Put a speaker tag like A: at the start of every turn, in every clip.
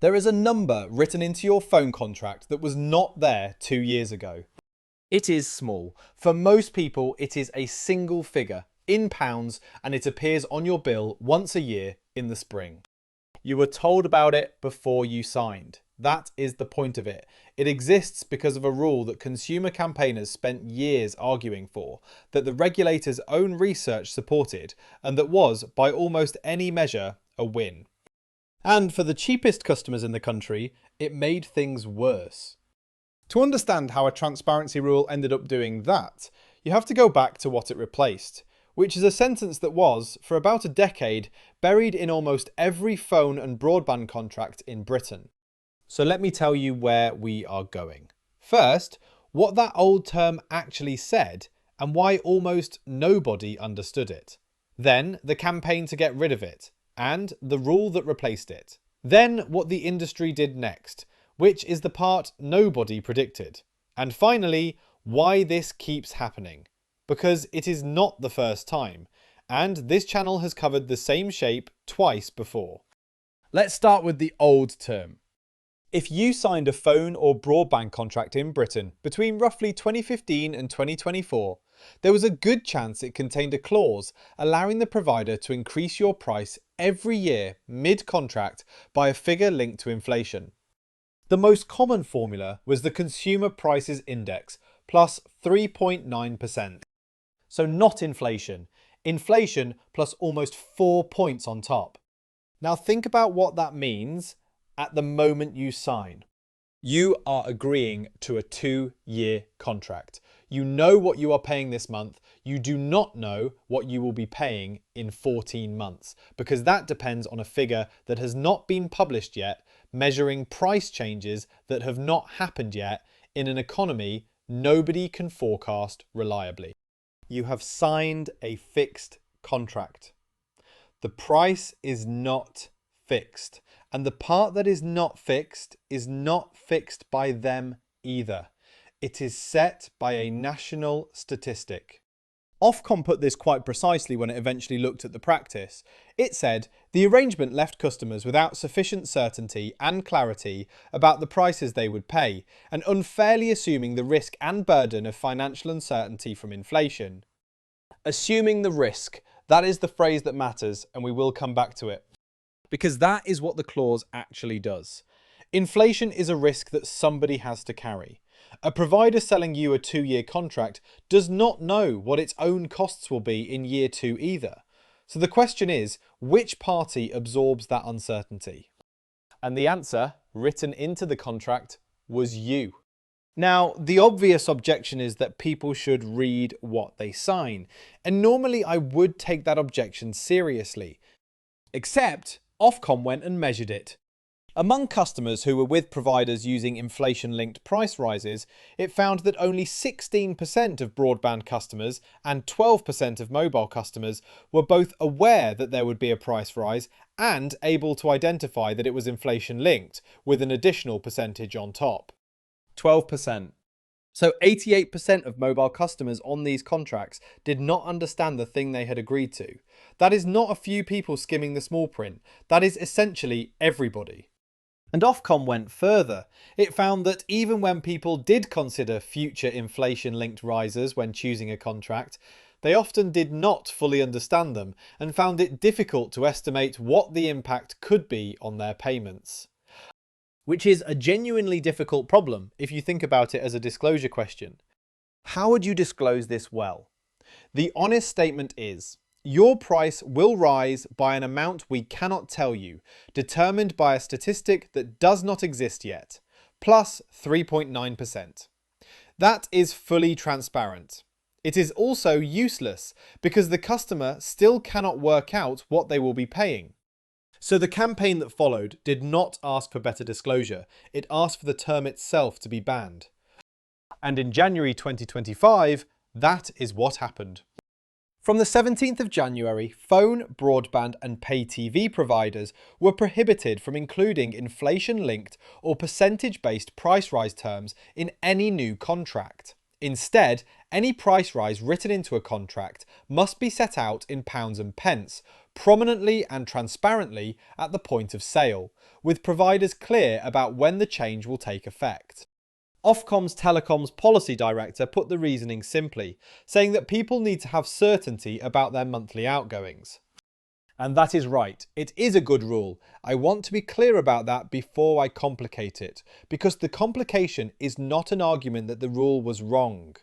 A: There is a number written into your phone contract that was not there 2 years ago. It is small. For most people, it is a single figure in pounds and it appears on your bill once a year in the spring. You were told about it before you signed. That is the point of it. It exists because of a rule that consumer campaigners spent years arguing for, that the regulator's own research supported, and that was, by almost any measure, a win. And for the cheapest customers in the country, it made things worse. To understand how a transparency rule ended up doing that, you have to go back to what it replaced, which is a sentence that was, for about a decade, buried in almost every phone and broadband contract in Britain. So let me tell you where we are going. First, what that old term actually said and why almost nobody understood it. Then, the campaign to get rid of it, and the rule that replaced it. Then, what the industry did next, which is the part nobody predicted. And finally, why this keeps happening. Because it is not the first time, and this channel has covered the same shape twice before. Let's start with the old term. If you signed a phone or broadband contract in Britain between roughly 2015 and 2024, there was a good chance it contained a clause allowing the provider to increase your price every year mid-contract by a figure linked to inflation. The most common formula was the Consumer Prices Index plus 3.9%. So not inflation. Inflation plus almost 4 points on top. Now think about what that means at the moment you sign. You are agreeing to a 2-year contract. You know what you are paying this month. You do not know what you will be paying in 14 months because that depends on a figure that has not been published yet, measuring price changes that have not happened yet in an economy nobody can forecast reliably. You have signed a fixed contract. The price is not fixed. And the part that is not fixed by them either. It is set by a national statistic. Ofcom put this quite precisely when it eventually looked at the practice. It said, the arrangement left customers without sufficient certainty and clarity about the prices they would pay, and unfairly assuming the risk and burden of financial uncertainty from inflation. Assuming the risk, that is the phrase that matters, and we will come back to it. Because that is what the clause actually does. Inflation is a risk that somebody has to carry. A provider selling you a 2-year contract does not know what its own costs will be in year 2 either. So the question is, which party absorbs that uncertainty? And the answer, written into the contract, was you. Now, the obvious objection is that people should read what they sign. And normally I would take that objection seriously. Except Ofcom went and measured it. Among customers who were with providers using inflation-linked price rises, it found that only 16% of broadband customers and 12% of mobile customers were both aware that there would be a price rise and able to identify that it was inflation-linked, with an additional percentage on top. 12%. So 88% of mobile customers on these contracts did not understand the thing they had agreed to. That is not a few people skimming the small print. That is essentially everybody. And Ofcom went further. It found that even when people did consider future inflation-linked rises when choosing a contract, they often did not fully understand them and found it difficult to estimate what the impact could be on their payments. Which is a genuinely difficult problem if you think about it as a disclosure question. How would you disclose this well? The honest statement is, your price will rise by an amount we cannot tell you, determined by a statistic that does not exist yet, plus 3.9%. That is fully transparent. It is also useless because the customer still cannot work out what they will be paying. So the campaign that followed did not ask for better disclosure, it asked for the term itself to be banned. And in January 2025, that is what happened. From the 17th of January, phone, broadband and pay TV providers were prohibited from including inflation-linked or percentage-based price rise terms in any new contract. Instead, any price rise written into a contract must be set out in pounds and pence, prominently and transparently at the point of sale, with providers clear about when the change will take effect. Ofcom's Telecoms Policy Director put the reasoning simply, saying that people need to have certainty about their monthly outgoings. And that is right, it is a good rule. I want to be clear about that before I complicate it, because the complication is not an argument that the rule was wrong.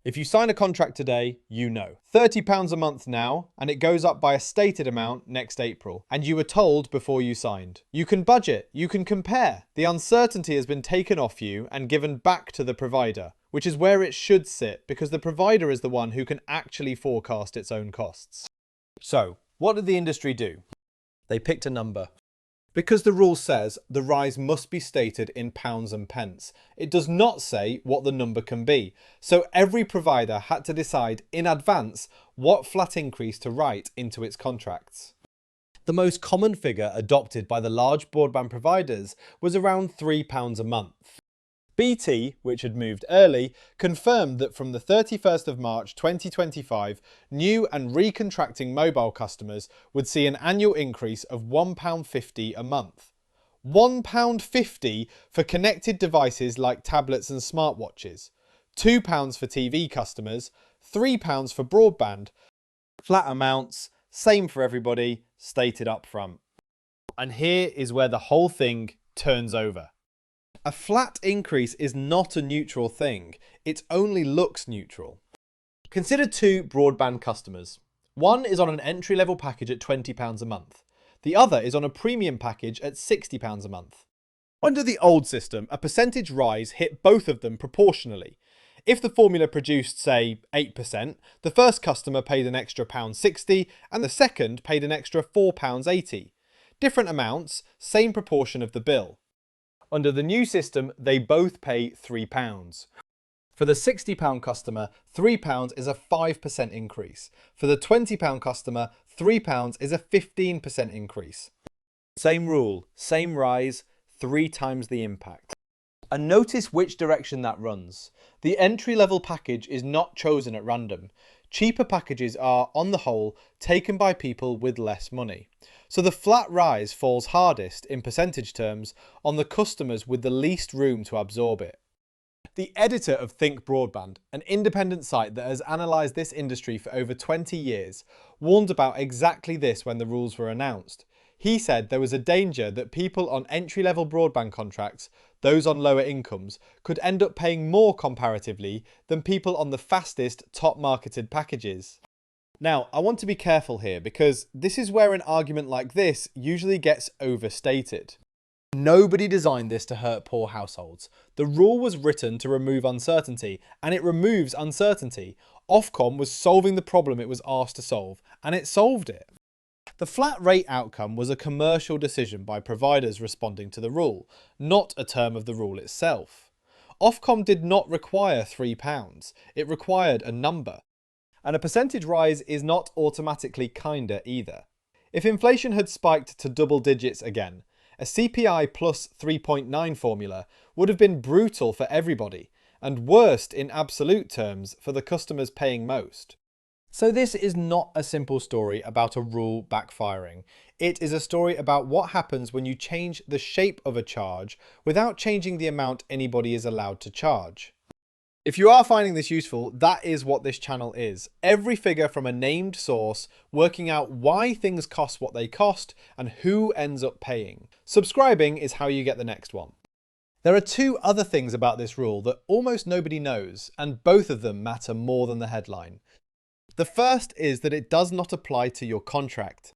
A: If you sign a contract today, you know. £30 a month now, and it goes up by a stated amount next April. And you were told before you signed. You can budget, you can compare. The uncertainty has been taken off you and given back to the provider, which is where it should sit, because the provider is the one who can actually forecast its own costs. So, what did the industry do? They picked a number. Because the rule says the rise must be stated in pounds and pence, it does not say what the number can be. So every provider had to decide in advance what flat increase to write into its contracts. The most common figure adopted by the large broadband providers was around £3 a month. BT, which had moved early, confirmed that from the 31st of March 2025, new and recontracting mobile customers would see an annual increase of £1.50 a month. £1.50 for connected devices like tablets and smartwatches, £2 for TV customers, £3 for broadband. Flat amounts, same for everybody, stated up front. And here is where the whole thing turns over. A flat increase is not a neutral thing, it only looks neutral. Consider two broadband customers. One is on an entry-level package at £20 a month. The other is on a premium package at £60 a month. Under the old system, a percentage rise hit both of them proportionally. If the formula produced, say, 8%, the first customer paid an extra £1.60 and the second paid an extra £4.80. Different amounts, same proportion of the bill. Under the new system, they both pay £3. For the £60 customer, £3 is a 5% increase. For the £20 customer, £3 is a 15% increase. Same rule, same rise, 3 times the impact. And notice which direction that runs. The entry-level package is not chosen at random. Cheaper packages are, on the whole, taken by people with less money. So the flat rise falls hardest, in percentage terms, on the customers with the least room to absorb it. The editor of Think Broadband, an independent site that has analysed this industry for over 20 years, warned about exactly this when the rules were announced. He said there was a danger that people on entry-level broadband contracts, those on lower incomes, could end up paying more comparatively than people on the fastest, top-marketed packages. Now, I want to be careful here because this is where an argument like this usually gets overstated. Nobody designed this to hurt poor households. The rule was written to remove uncertainty, and it removes uncertainty. Ofcom was solving the problem it was asked to solve, and it solved it. The flat rate outcome was a commercial decision by providers responding to the rule, not a term of the rule itself. Ofcom did not require £3, it required a number. And a percentage rise is not automatically kinder either. If inflation had spiked to double digits again, a CPI plus 3.9 formula would have been brutal for everybody, and worst in absolute terms for the customers paying most. So this is not a simple story about a rule backfiring. It is a story about what happens when you change the shape of a charge without changing the amount anybody is allowed to charge. If you are finding this useful, that is what this channel is. Every figure from a named source, working out why things cost what they cost and who ends up paying. Subscribing is how you get the next one. There are two other things about this rule that almost nobody knows, and both of them matter more than the headline. The first is that it does not apply to your contract,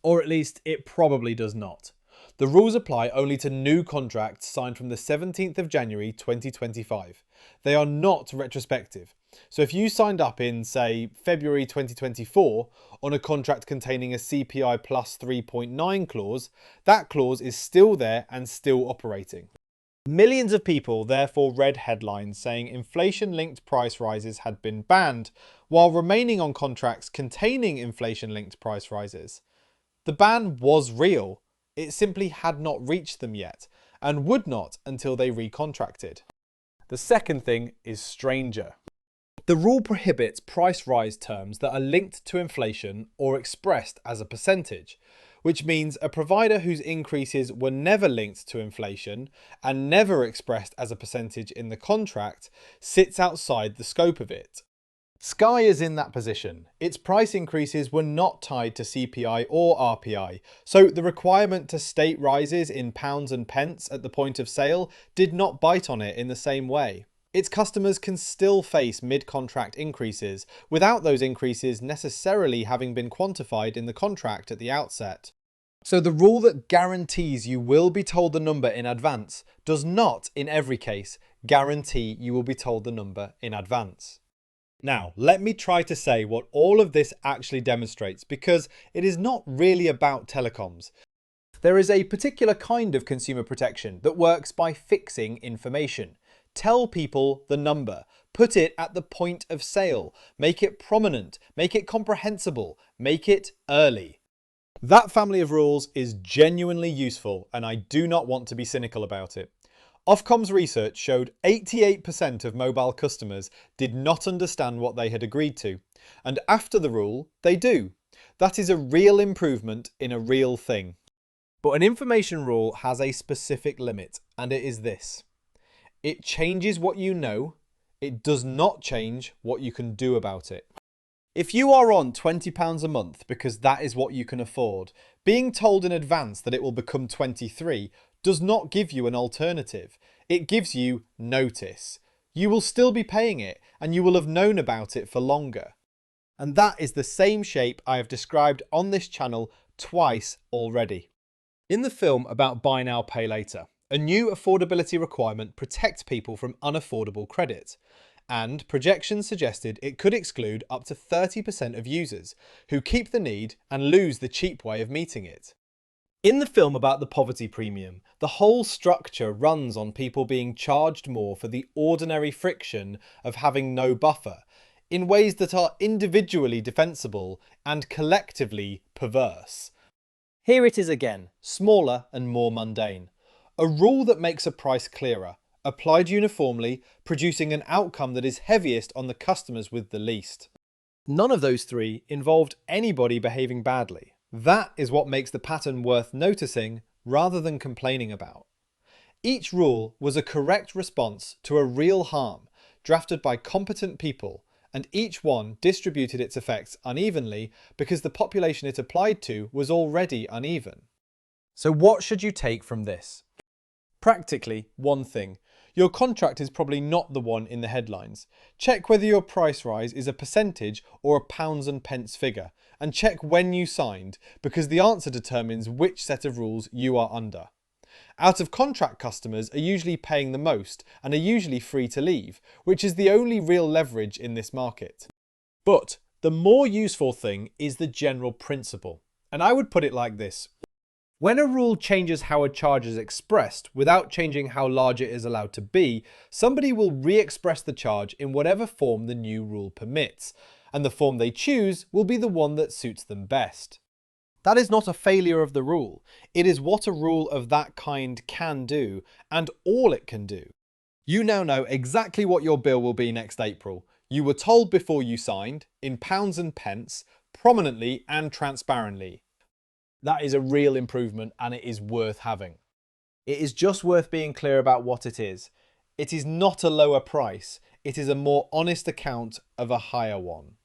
A: or at least it probably does not. The rules apply only to new contracts signed from the 17th of January 2025. They are not retrospective. So if you signed up in, say, February 2024 on a contract containing a CPI plus 3.9 clause, that clause is still there and still operating. Millions of people therefore read headlines saying inflation-linked price rises had been banned, while remaining on contracts containing inflation-linked price rises. The ban was real. It simply had not reached them yet, and would not until they recontracted. The second thing is stranger. The rule prohibits price rise terms that are linked to inflation or expressed as a percentage, which means a provider whose increases were never linked to inflation and never expressed as a percentage in the contract sits outside the scope of it. Sky is in that position. Its price increases were not tied to CPI or RPI, so the requirement to state rises in pounds and pence at the point of sale did not bite on it in the same way. Its customers can still face mid-contract increases without those increases necessarily having been quantified in the contract at the outset. So the rule that guarantees you will be told the number in advance does not, in every case, guarantee you will be told the number in advance. Now, let me try to say what all of this actually demonstrates, because it is not really about telecoms. There is a particular kind of consumer protection that works by fixing information. Tell people the number, put it at the point of sale, make it prominent, make it comprehensible, make it early. That family of rules is genuinely useful, and I do not want to be cynical about it. Ofcom's research showed 88% of mobile customers did not understand what they had agreed to, and after the rule, they do. That is a real improvement in a real thing. But an information rule has a specific limit, and it is this. It changes what you know, it does not change what you can do about it. If you are on £20 a month because that is what you can afford, being told in advance that it will become 23 does not give you an alternative. It gives you notice. You will still be paying it and you will have known about it for longer. And that is the same shape I have described on this channel twice already. In the film about Buy Now Pay Later, a new affordability requirement protects people from unaffordable credit, and projections suggested it could exclude up to 30% of users who keep the need and lose the cheap way of meeting it. In the film about the poverty premium, the whole structure runs on people being charged more for the ordinary friction of having no buffer, in ways that are individually defensible and collectively perverse. Here it is again, smaller and more mundane. A rule that makes a price clearer, applied uniformly, producing an outcome that is heaviest on the customers with the least. None of those three involved anybody behaving badly. That is what makes the pattern worth noticing rather than complaining about. Each rule was a correct response to a real harm, drafted by competent people, and each one distributed its effects unevenly because the population it applied to was already uneven. So what should you take from this? Practically, one thing. Your contract is probably not the one in the headlines. Check whether your price rise is a percentage or a pounds and pence figure, and check when you signed, because the answer determines which set of rules you are under. Out of contract customers are usually paying the most and are usually free to leave, which is the only real leverage in this market. But the more useful thing is the general principle, and I would put it like this. When a rule changes how a charge is expressed without changing how large it is allowed to be, somebody will re-express the charge in whatever form the new rule permits, and the form they choose will be the one that suits them best. That is not a failure of the rule. It is what a rule of that kind can do, and all it can do. You now know exactly what your bill will be next April. You were told before you signed, in pounds and pence, prominently and transparently. That is a real improvement, and it is worth having. It is just worth being clear about what it is. It is not a lower price, it is a more honest account of a higher one.